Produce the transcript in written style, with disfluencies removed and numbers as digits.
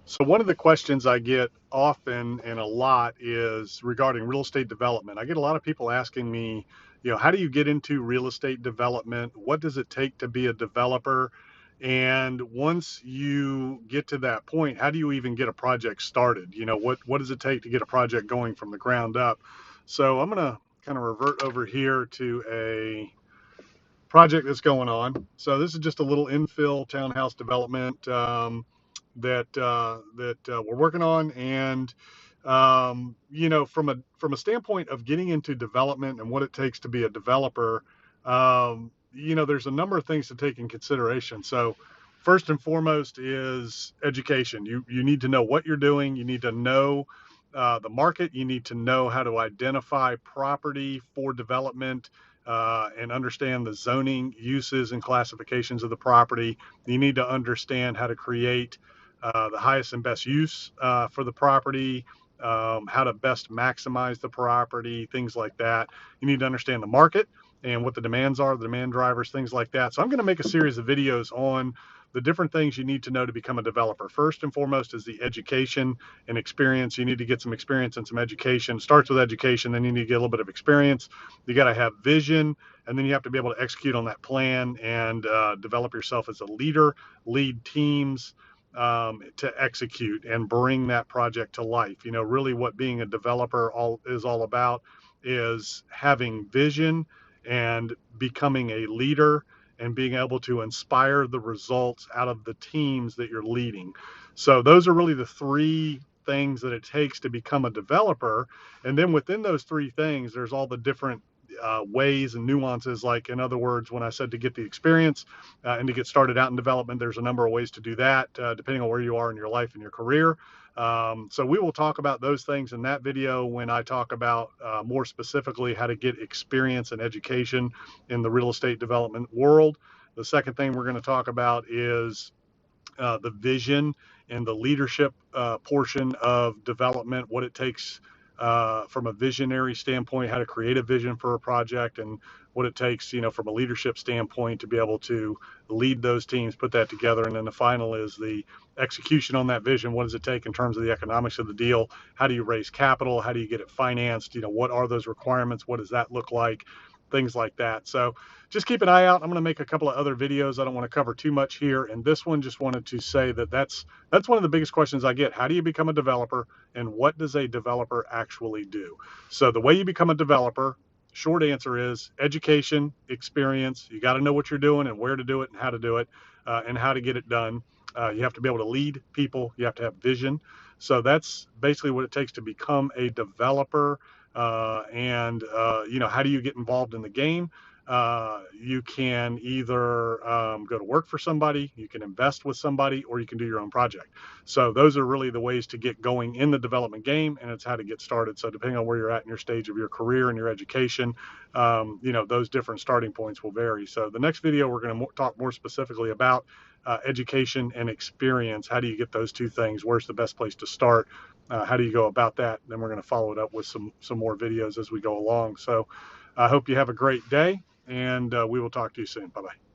So one of the questions I get often and a lot is regarding real estate development. I get a lot of people asking me, how do you get into real estate development? What does it take to be a developer? And once you get to that point, how do you even get a project started? What does it take to get a project going from the ground up? So I'm going to kind of revert over here to a project that's going on. So this is just a little infill townhouse development that we're working on, and from a standpoint of getting into development and what it takes to be a developer, there's a number of things to take in consideration. So first and foremost is education. You need to know what you're doing. You need to know the market. You need to know how to identify property for development and understand the zoning uses and classifications of the property. You need to understand how to create the highest and best use for the property, how to best maximize the property, things like that. You need to understand the market and what the demands are, the demand drivers, things like that. So I'm going to make a series of videos on the different things you need to know to become a developer. First and foremost is the education and experience. You need to get some experience and some education. It starts with education, then you need to get a little bit of experience. You got to have vision, and then you have to be able to execute on that plan and develop yourself as a leader, lead teams, to execute and bring that project to life. Really what being a developer is all about is having vision and becoming a leader and being able to inspire the results out of the teams that you're leading. So those are really the three things that it takes to become a developer. And then within those three things, there's all the different ways and nuances. Like, in other words, when I said to get the experience and to get started out in development, there's a number of ways to do that depending on where you are in your life and your career. So we will talk about those things in that video when I talk about more specifically how to get experience and education in the real estate development world. The second thing we're going to talk about is the vision and the leadership portion of development, what it takes from a visionary standpoint, how to create a vision for a project, and what it takes, from a leadership standpoint to be able to lead those teams, put that together. And then the final is the execution on that vision. What does it take in terms of the economics of the deal? How do you raise capital? How do you get it financed? What are those requirements? What does that look like? Things like that. So just keep an eye out. I'm going to make a couple of other videos. I don't want to cover too much here. And this one just wanted to say that that's one of the biggest questions I get. How do you become a developer, and what does a developer actually do? So the way you become a developer, short answer is education, experience. You got to know what you're doing and where to do it and how to do it and how to get it done. You have to be able to lead people. You have to have vision. So that's basically what it takes to become a developer. How do you get involved in the game? You can either go to work for somebody, you can invest with somebody, or you can do your own project. So those are really the ways to get going in the development game, and it's how to get started. So depending on where you're at in your stage of your career and your education, those different starting points will vary. So the next video, we're going to talk more specifically about education and experience. How do you get those two things? Where's the best place to start? How do you go about that? And then we're going to follow it up with some more videos as we go along. So I hope you have a great day, and we will talk to you soon. Bye-bye.